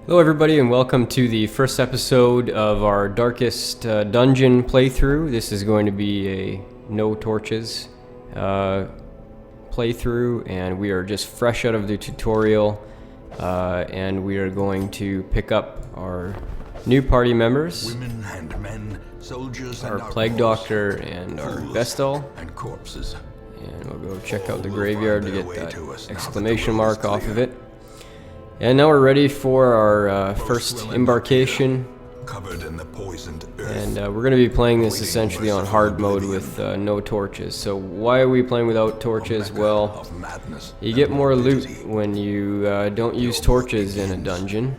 Hello everybody and welcome to the first episode of our Darkest Dungeon playthrough. This is going to be a no torches playthrough, and we are just fresh out of the tutorial, and we are going to pick up our new party members, women and men, soldiers our and Plague outlaws, Doctor and our fools Vestal, and corpses. and we'll go check out the All will graveyard to find their get way that to us now that the exclamation road mark is off clear. of it. And now we're ready for our first embarkation. Covered in the poisoned earth. And we're going to be playing this essentially on hard mode with no torches. So why are we playing without torches? Well, of madness you get and more loot morbidity. when you don't use torches in a dungeon.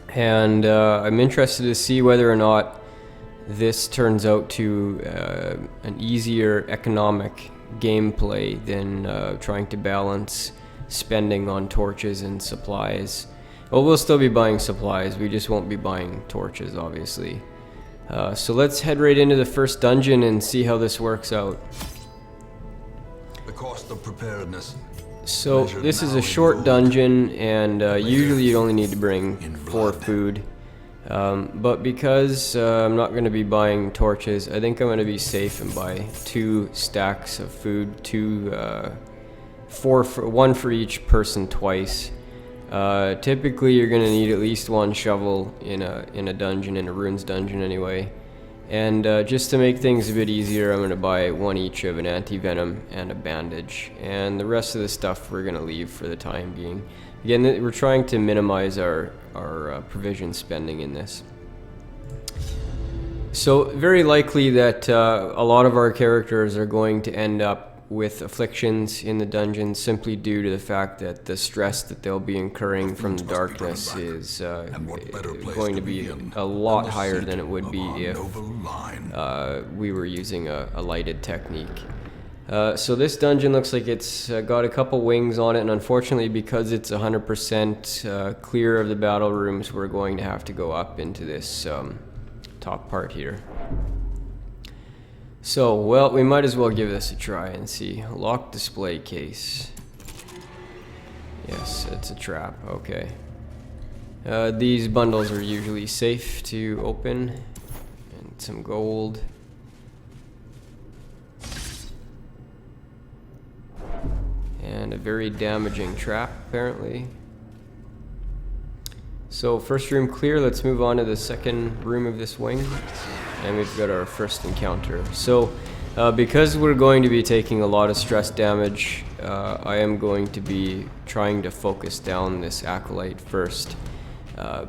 And I'm interested to see whether or not this turns out to an easier economic gameplay than trying to balance spending on torches and supplies. Well, we'll still be buying supplies, we just won't be buying torches, obviously. So let's head right into the first dungeon and see how this works out. The cost of preparedness. So Measured this is now a in short gold. dungeon, and usually you only need to bring In 4 blood. food. But because I'm not going to be buying torches, I think I'm going to be safe and buy 2 stacks of food, 1 for each person twice. Typically you're going to need at least 1 shovel in a dungeon, in a runes dungeon anyway. And just to make things a bit easier, I'm going to buy 1 each of an anti-venom and a bandage. And the rest of the stuff we're going to leave for the time being. Again, we're trying to minimize our provision spending in this. So very likely that a lot of our characters are going to end up with afflictions in the dungeon, simply due to the fact that the stress that they'll be incurring from the darkness is And what better place going to to be begin a lot than the higher seat than it would of be our if noble line. we were using a lighted technique. So this dungeon looks like it's got a couple wings on it, and unfortunately because it's 100% clear of the battle rooms, we're going to have to go up into this top part here. So, well, we might as well give this a try and see. Locked display case. Yes, it's a trap, okay. These bundles are usually safe to open. And some gold. And a very damaging trap, apparently. So, first room clear, let's move on to the second room of this wing. And we've got our first encounter. So, because we're going to be taking a lot of stress damage, I am going to be trying to focus down this Acolyte first.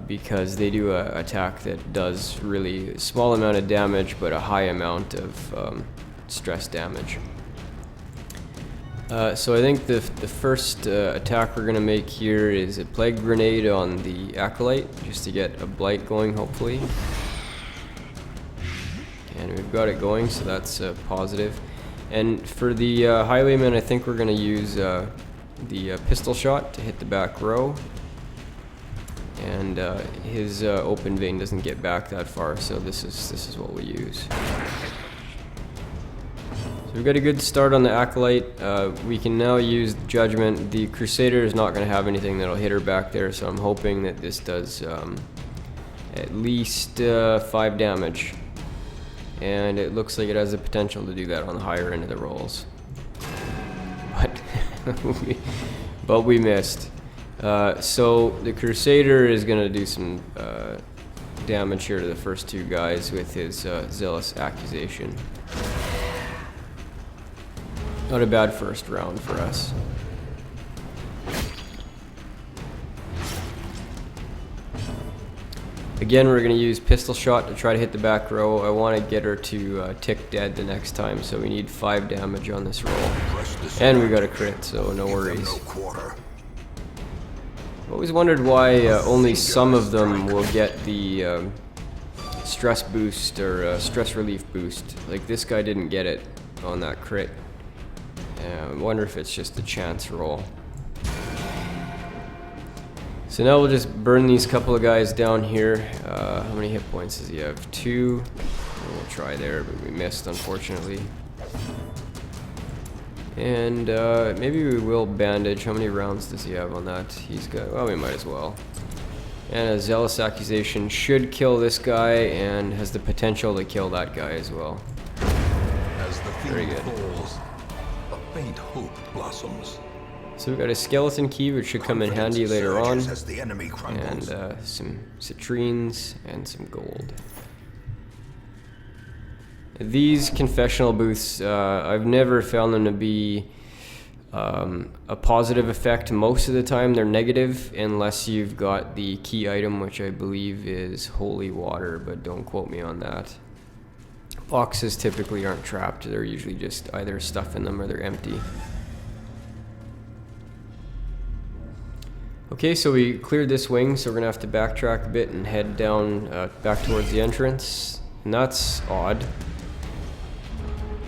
Because they do a attack that does really a small amount of damage, but a high amount of stress damage. So I think the first attack we're going to make here is a Plague Grenade on the Acolyte, just to get a blight going, hopefully. And we've got it going, so that's positive. And for the Highwayman, I think we're going to use the pistol shot to hit the back row. And his open vein doesn't get back that far, so this is what we use. So we've got a good start on the Acolyte. We can now use Judgment. The Crusader is not going to have anything that'll hit her back there, so I'm hoping that this does at least 5 damage. And it looks like it has the potential to do that on the higher end of the rolls. But we missed. So the Crusader is going to do some damage here to the first 2 guys with his Zealous Accusation. Not a bad first round for us. Again, we're going to use pistol shot to try to hit the back row. I want to get her to tick dead the next time, so we need 5 damage on this roll. Press the And we sword. got a crit, so no Give them worries. no quarter. I've always wondered why only some of them will get the stress boost or stress relief boost. Like this guy didn't get it on that crit. I wonder if it's just a chance roll. So now we'll just burn these couple of guys down here. How many hit points does he have? 2. We'll try there, but we missed, unfortunately. And maybe we will bandage. How many rounds does he have on that? He's got, well, we might as well. And a Zealous Accusation should kill this guy and has the potential to kill that guy as well. As the Very field good. falls, a faint hope blossoms. So we've got a Skeleton Key, which should come in handy later on. As the enemy crumbles. And some citrines and some gold. These confessional booths, I've never found them to be a positive effect. Most of the time they're negative unless you've got the key item, which I believe is holy water, but don't quote me on that. Boxes typically aren't trapped. They're usually just either stuff in them or they're empty. Okay, so we cleared this wing, so we're gonna have to backtrack a bit and head down back towards the entrance. And that's odd.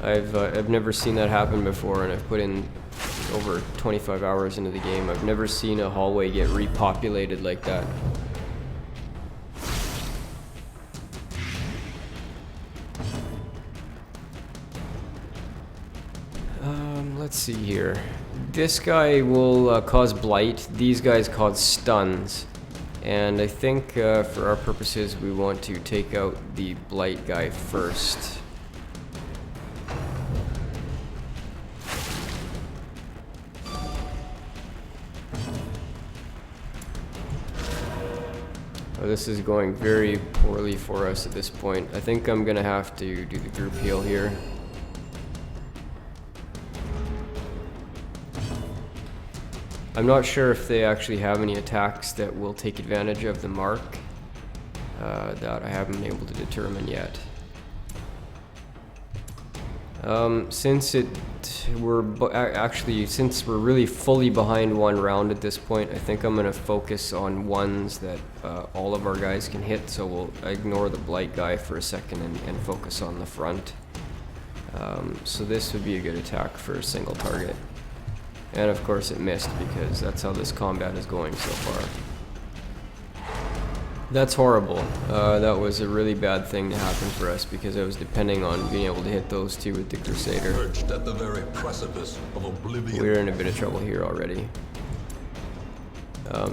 I've never seen that happen before, and I've put in over 25 hours into the game. I've never seen a hallway get repopulated like that. Let's see here. This guy will cause blight. These guys cause stuns. And I think for our purposes we want to take out the blight guy first. Oh, this is going very poorly for us at this point. I think I'm gonna have to do the group heal here. I'm not sure if they actually have any attacks that will take advantage of the mark. That I haven't been able to determine yet. Since we're really fully behind one round at this point, I think I'm gonna focus on ones that all of our guys can hit. So we'll ignore the blight guy for a second and focus on the front. So this would be a good attack for a single target. And of course it missed because that's how this combat is going so far. That's horrible. That was a really bad thing to happen for us because I was depending on being able to hit those two with the Crusader. Perched at the very precipice of oblivion. We're in a bit of trouble here already.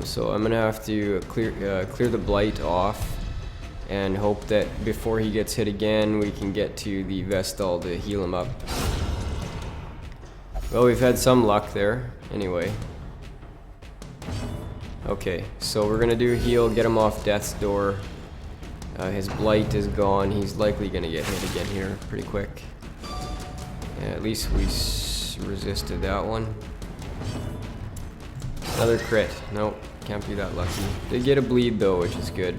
So I'm gonna have to clear the blight off and hope that before he gets hit again we can get to the Vestal to heal him up. Well, we've had some luck there, anyway. Okay, so we're gonna do a heal, get him off death's door. His blight is gone, he's likely gonna get hit again here pretty quick. Yeah, at least we resisted that one. Another crit, nope, can't be that lucky. Did get a bleed though, which is good.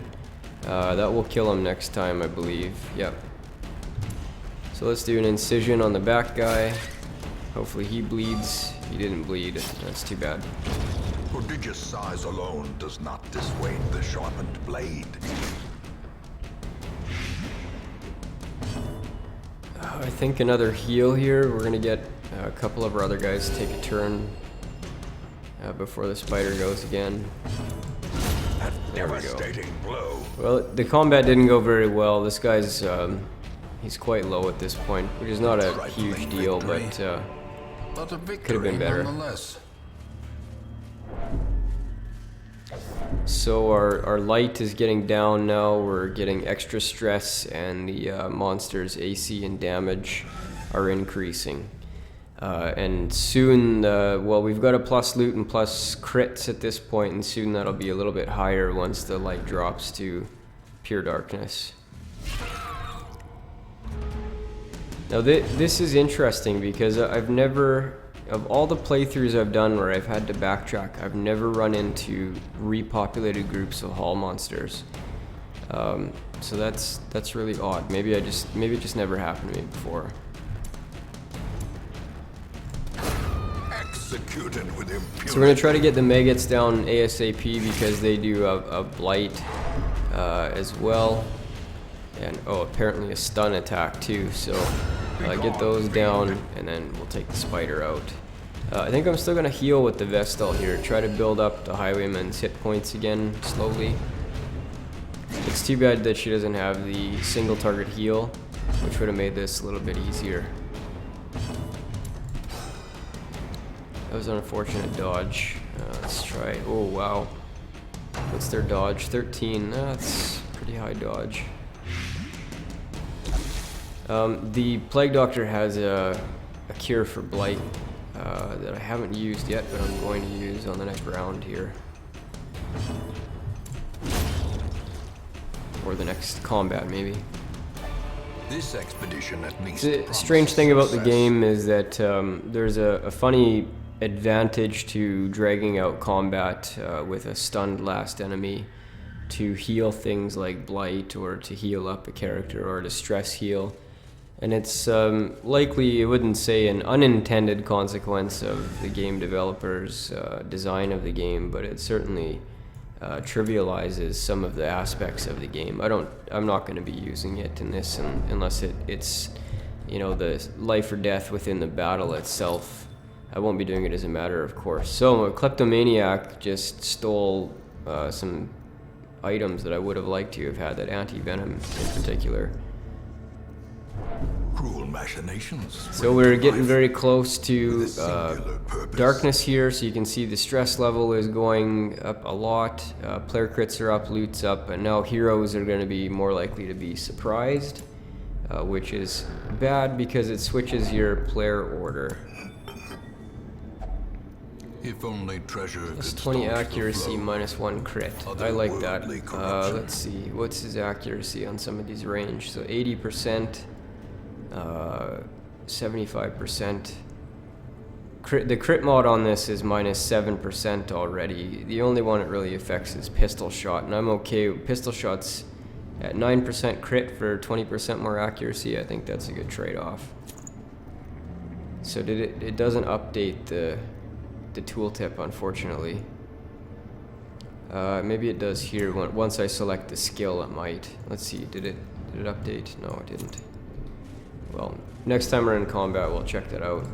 That will kill him next time, I believe, yep. So let's do an incision on the back guy. Hopefully he bleeds. He didn't bleed. That's too bad. Prodigious size alone does not dissuade the sharpened blade. I think another heal here. We're gonna get a couple of our other guys to take a turn before the spider goes again. That There we go. devastating blow. Well, the combat didn't go very well. This guy's he's quite low at this point, which is not a huge deal, but But a could have victory been better. nonetheless. So our light is getting down now. We're getting extra stress, and the monster's AC and damage are increasing. And soon, well, we've got a plus loot and plus crits at this point, and soon that'll be a little bit higher once the light drops to pure darkness. Now this is interesting because I've never, of all the playthroughs I've done where I've had to backtrack, I've never run into repopulated groups of hall monsters. So that's really odd. Maybe it just never happened to me before. Executed with impunity. So we're gonna try to get the maggots down ASAP because they do a blight as well. And oh, apparently a stun attack too, so get those down and then we'll take the spider out. I think I'm still gonna heal with the Vestal here, try to build up the Highwayman's hit points again slowly. It's too bad that she doesn't have the single target heal, which would have made this a little bit easier. That was an unfortunate dodge. Let's try, oh wow. What's their dodge? 13. That's pretty high dodge. The Plague Doctor has a cure for Blight that I haven't used yet, but I'm going to use on the next round here. Or the next combat, maybe. This expedition at least. The strange thing about the game is that there's a funny advantage to dragging out combat with a stunned last enemy to heal things like Blight, or to heal up a character, or to stress heal. And it's likely, I wouldn't say an unintended consequence of the game developers' design of the game, but it certainly trivializes some of the aspects of the game. I'm not going to be using it in this unless it's, you know, the life or death within the battle itself. I won't be doing it as a matter of course. So a kleptomaniac just stole some items that I would have liked to have had, that anti-venom in particular. Cruel machinations. So we're getting very close to darkness here, so you can see the stress level is going up a lot. Player crits are up, loot's up, and now heroes are going to be more likely to be surprised, which is bad because it switches your player order. If only treasure Plus could 20 staunch the accuracy, flow. minus 1 crit. I like that. Otherworldly corruption. Let's see, what's his accuracy on some of these range? So 80%, 75%. The crit mod on this is minus 7% already. The only one it really affects is pistol shot, and I'm okay with pistol shots at 9% crit for 20% more accuracy. I think that's a good trade-off. So it doesn't update the tooltip, unfortunately. Maybe it does here. Once I select the skill, it might. Let's see, did it update? No, it didn't. Well, next time we're in combat, we'll check that out.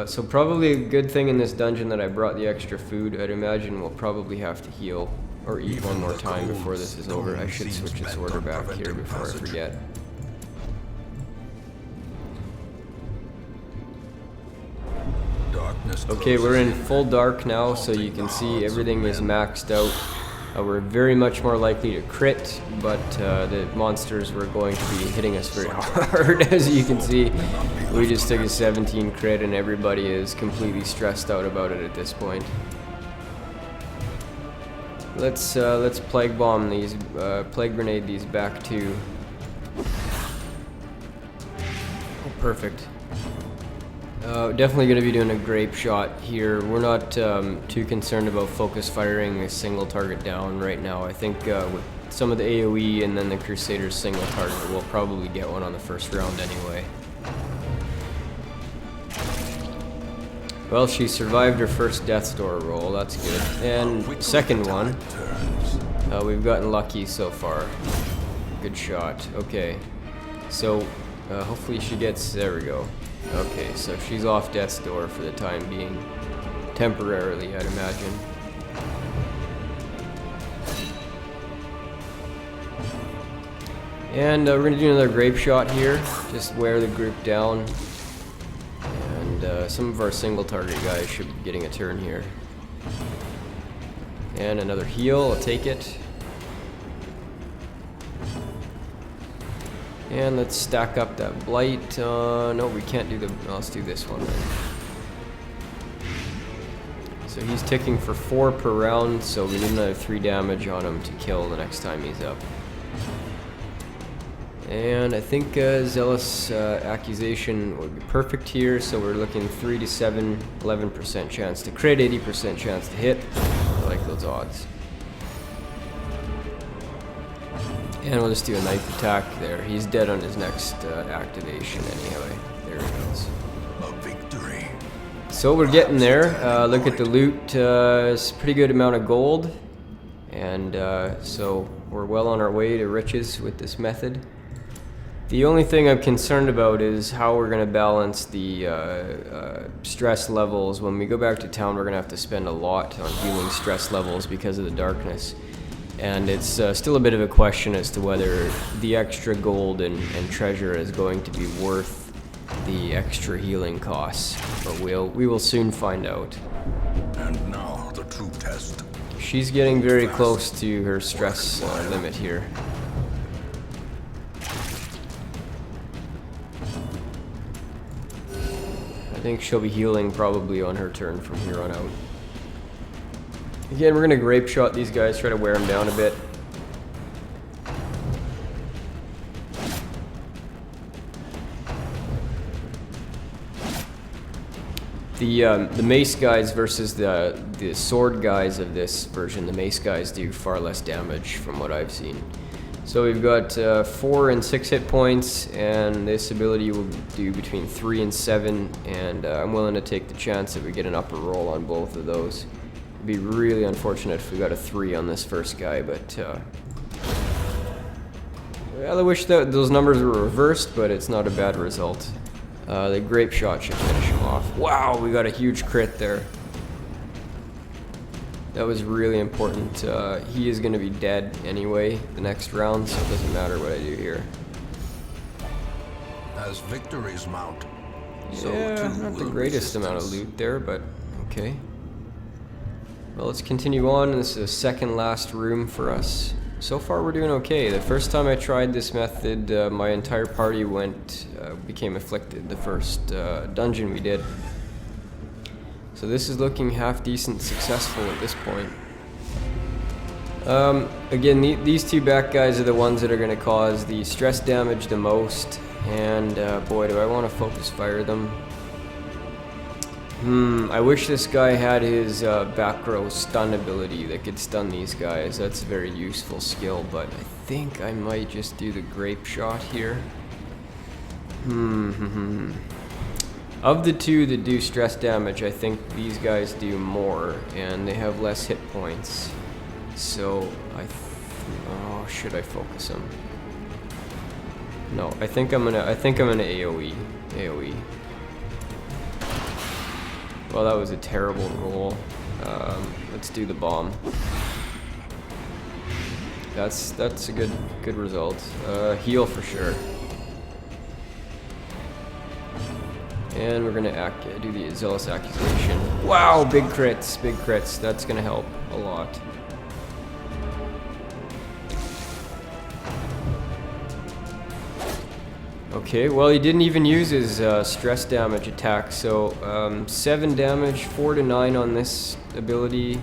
So probably a good thing in this dungeon that I brought the extra food. I'd imagine we'll probably have to heal or eat one more time before this is over. I should switch this order back here before I forget. Okay, we're in full dark now, so you can see everything is maxed out. We're very much more likely to crit, but the monsters were going to be hitting us very hard. As you can see, we just took a 17 crit and everybody is completely stressed out about it at this point. Let's plague bomb these, plague grenade these back too. Oh, perfect. Definitely going to be doing a grape shot here. We're not too concerned about focus firing a single target down right now. I think with some of the AoE and then the Crusader's single target, we'll probably get one on the first round anyway. Well, she survived her first Death's Door roll, that's good. And second one, we've gotten lucky so far. Good shot. Okay, so hopefully she gets, there we go. Okay, so she's off Death's Door for the time being. Temporarily, I'd imagine. And we're going to do another grape shot here. Just wear the group down. And some of our single target guys should be getting a turn here. And another heal, I'll take it. And let's stack up that blight. No, we can't do the. Let's do this one then. So he's ticking for 4 per round, so we need another 3 damage on him to kill the next time he's up. And I think Zealous Accusation would be perfect here, so we're looking 3 to 7, 11% chance to crit, 80% chance to hit. I like those odds. And we'll just do a knife attack there. He's dead on his next activation anyway. There he goes. A victory. So we're getting there. Look at the loot. It's a pretty good amount of gold. And so we're well on our way to riches with this method. The only thing I'm concerned about is how we're going to balance the stress levels. When we go back to town, we're going to have to spend a lot on healing stress levels because of the darkness. And it's still a bit of a question as to whether the extra gold and treasure is going to be worth the extra healing costs. But we will soon find out. And now the true test. She's getting very close to her stress limit here. I think she'll be healing probably on her turn from here on out. Again, we're gonna grape shot these guys, try to wear them down a bit. The mace guys versus the sword guys of this version, the mace guys do far less damage from what I've seen. So we've got 4 and 6 hit points, and this ability will do between 3 and 7, and I'm willing to take the chance that we get an upper roll on both of those. It'd be really unfortunate if we got a 3 on this first guy, but well, I wish that those numbers were reversed, but it's not a bad result. The grape shot should finish him off. Wow, we got a huge crit there. That was really important. He is going to be dead anyway the next round, so it doesn't matter what I do here. As victories mount, so Yeah, too not the will greatest amount of resistance. loot there, but okay. Well, let's continue on. This is the second last room for us. So far we're doing okay. The first time I tried this method, my entire party became afflicted, the first dungeon we did. So this is looking half decent successful at this point. Again, these two back guys are the ones that are going to cause the stress damage the most, and boy, do I want to focus fire them. I wish this guy had his back row stun ability that could stun these guys. That's a very useful skill, but I think I might just do the grape shot here. Of the two that do stress damage, I think these guys do more, and they have less hit points. So oh, should I focus them? No, I think I'm gonna AoE. Well, that was a terrible roll. Let's do the bomb. That's a good result. Heal for sure. And we're gonna do the Zealous Accusation. Wow, big crits. That's gonna help a lot. Okay, well he didn't even use his stress damage attack, so 7 damage, 4 to 9 on this ability,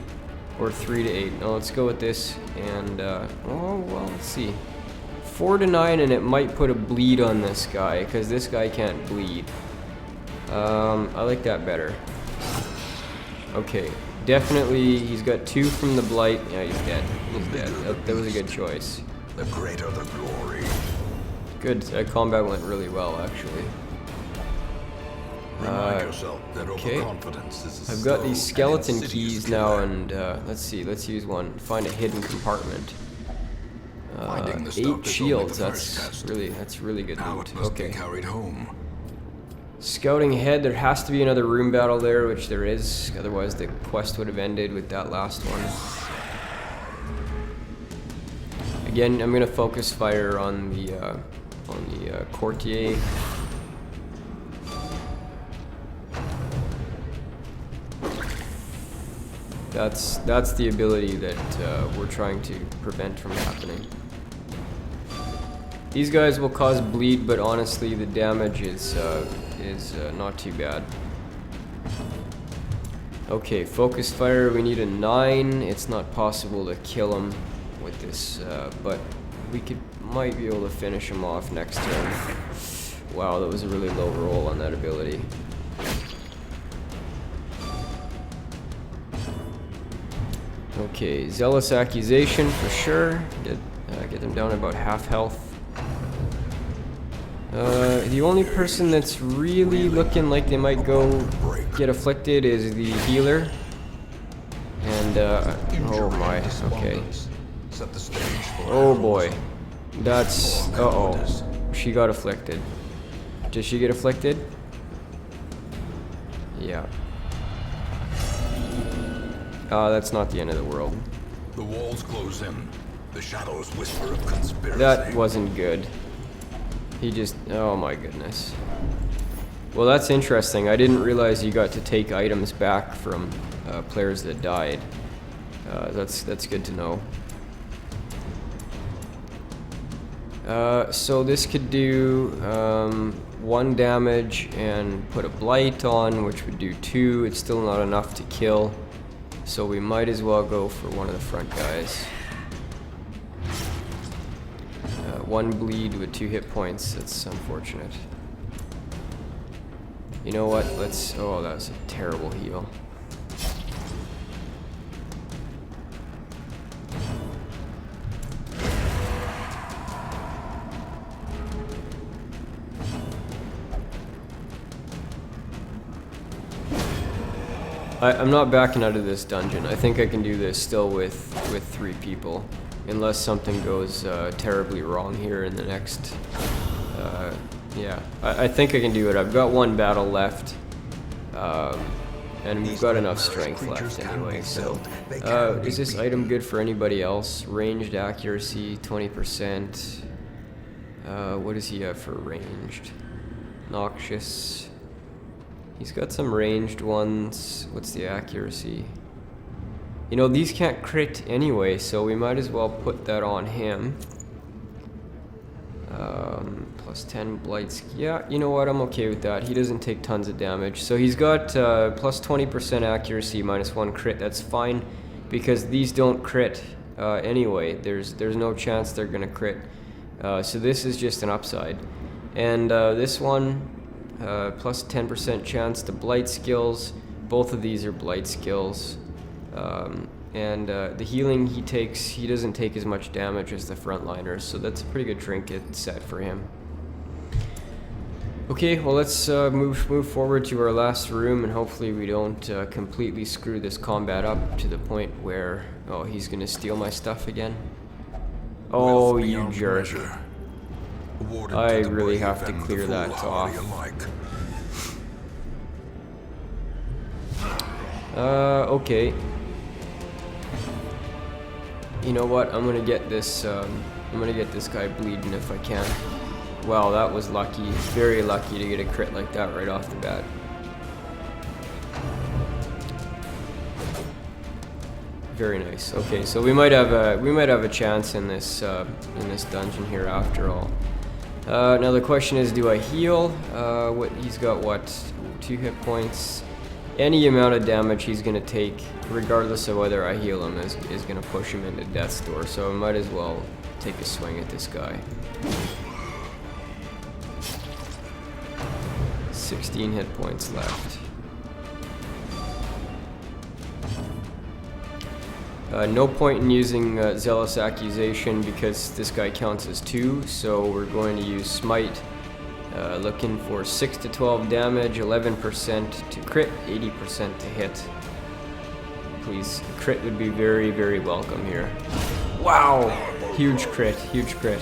or 3 to 8. No, let's go with this, and oh well, let's see. 4 to 9, and it might put a bleed on this guy, because this guy can't bleed. I like that better. Okay, definitely he's got 2 from the blight. Yeah, he's dead. He's dead. That was a good choice. The greater the glory. Good. Combat went really well, actually. Remind yourself that okay. overconfidence is a I've got slow these skeleton and insidious keys now, killer. and let's see. Let's use one. Find a hidden compartment. Finding the stuff 8 is only shields. the first test. That's really good Now loot. it must be Okay. carried home. Scouting ahead. There has to be another room battle there, which there is. Otherwise, the quest would have ended with that last one. Again, I'm gonna focus fire on the courtier. That's the ability that we're trying to prevent from happening. These guys will cause bleed, but honestly, the damage is not too bad. Okay, focus fire. We need a 9. It's not possible to kill him with this, but we might be able to finish him off next turn. Wow, that was a really low roll on that ability. Okay, Zealous Accusation for sure. Get them down to about half health. The only person that's really looking like they might go get afflicted is the healer. And, oh my, okay. Set the stage for Oh boy. That's, uh-oh. She got afflicted. Did she get afflicted? Yeah. That's not the end of the world. The walls close in. The shadows whisper of conspiracy. That wasn't good. He just, oh my goodness. Well, that's interesting. I didn't realize you got to take items back from players that died. That's good to know. So this could do 1 damage and put a blight on, which would do 2. It's still not enough to kill, so we might as well go for one of the front guys. 1 bleed with 2 hit points. That's unfortunate. You know what? Let's. Oh, that was a terrible heal. I'm not backing out of this dungeon. I think I can do this still with 3 people, unless something goes terribly wrong here in the next. Yeah, I think I can do it. I've got 1 battle left, and we've got enough strength left anyway. So, is this item good for anybody else? Ranged accuracy 20%. What does he have for ranged? Noxious. He's got some ranged ones. What's the accuracy? You know, these can't crit anyway, so we might as well put that on him. Plus 10 blights. Yeah, you know what? I'm okay with that. He doesn't take tons of damage. So he's got plus 20% accuracy, minus 1 crit. That's fine, because these don't crit anyway. There's no chance they're gonna crit. So this is just an upside. And this one, plus 10% chance to blight skills. Both of these are blight skills. And the healing he takes, he doesn't take as much damage as the frontliners, so that's a pretty good trinket set for him. Okay, well let's move forward to our last room, and hopefully we don't completely screw this combat up to the point where, oh, he's gonna steal my stuff again. Oh, you jerk. I really have to clear that off. Okay. You know what? I'm gonna get this. I'm gonna get this guy bleeding if I can. Wow, that was lucky. Very lucky to get a crit like that right off the bat. Very nice. Okay, so we might have a chance in this dungeon here after all. Now the question is, do I heal? What he's got? What? 2 hit points. Any amount of damage he's gonna take, regardless of whether I heal him, is gonna push him into death's door. So I might as well take a swing at this guy. 16 hit points left. No point in using Zealous Accusation because this guy counts as 2, so we're going to use Smite. Looking for 6 to 12 damage, 11% to crit, 80% to hit. Please, crit would be very, very welcome here. Wow! Huge crit, huge crit.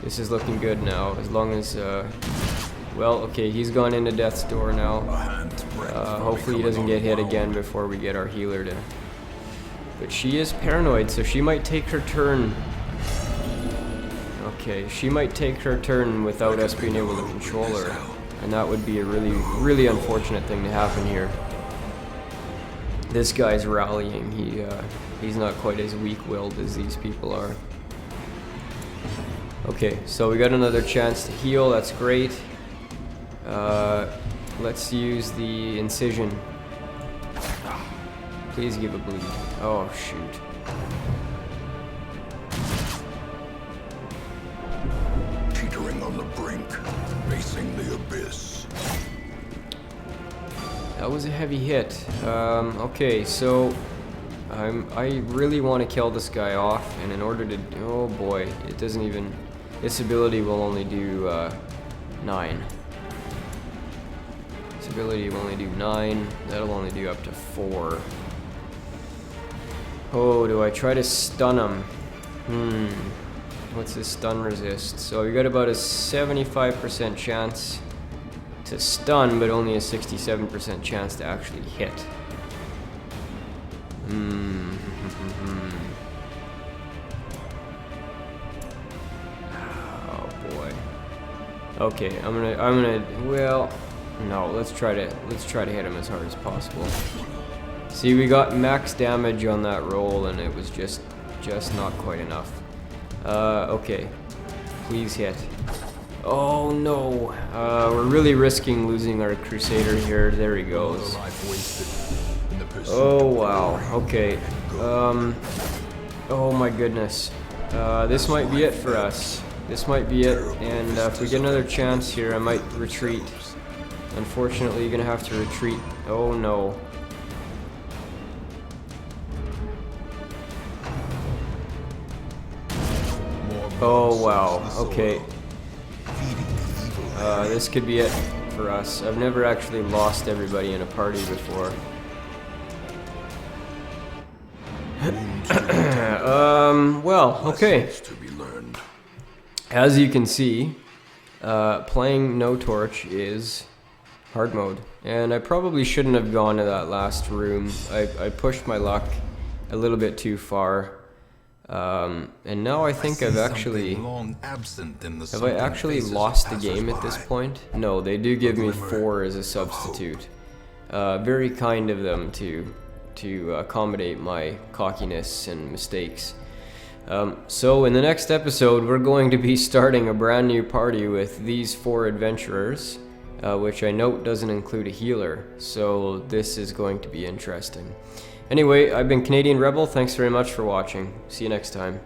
This is looking good now, as long as, well, okay, he's gone into death's door now. Hopefully he doesn't get hit again before we get our healer to... But she is paranoid, so she might take her turn. Okay, she might take her turn without us being able to control her. And that would be a really, really unfortunate thing to happen here. This guy's rallying. He's not quite as weak-willed as these people are. Okay, so we got another chance to heal. That's great. Let's use the incision. Please give a bleed. Oh, shoot. Teetering on the brink, facing the abyss. That was a heavy hit. Okay, so I really want to kill this guy off, and in order to, oh boy, it doesn't even, this ability will only do 9. This ability will only do 9. That'll only do up to 4. Oh, do I try to stun him? What's his stun resist? So we got about a 75% chance to stun, but only a 67% chance to actually hit. Oh boy. Okay, I'm gonna. Well, No, let's try to hit him as hard as possible. See, we got max damage on that roll, and it was just not quite enough. Okay, please hit. Oh no, we're really risking losing our Crusader here. There he goes. Oh wow. Okay. Oh my goodness. This might be it for us. This might be it, and if we get another chance here, I might retreat. Unfortunately, you're gonna have to retreat. Oh no. Oh wow. Okay. This could be it for us. I've never actually lost everybody in a party before. Well, okay. As you can see, playing no torch is hard mode, and I probably shouldn't have gone to that last room. I pushed my luck a little bit too far, and now I think I've actually have I actually lost the game at this point? No, they do give me 4 as a substitute. Very kind of them to accommodate my cockiness and mistakes. So in the next episode, we're going to be starting a brand new party with these 4 adventurers, which I note doesn't include a healer, so this is going to be interesting. Anyway, I've been Canadian Rebel. Thanks very much for watching. See you next time.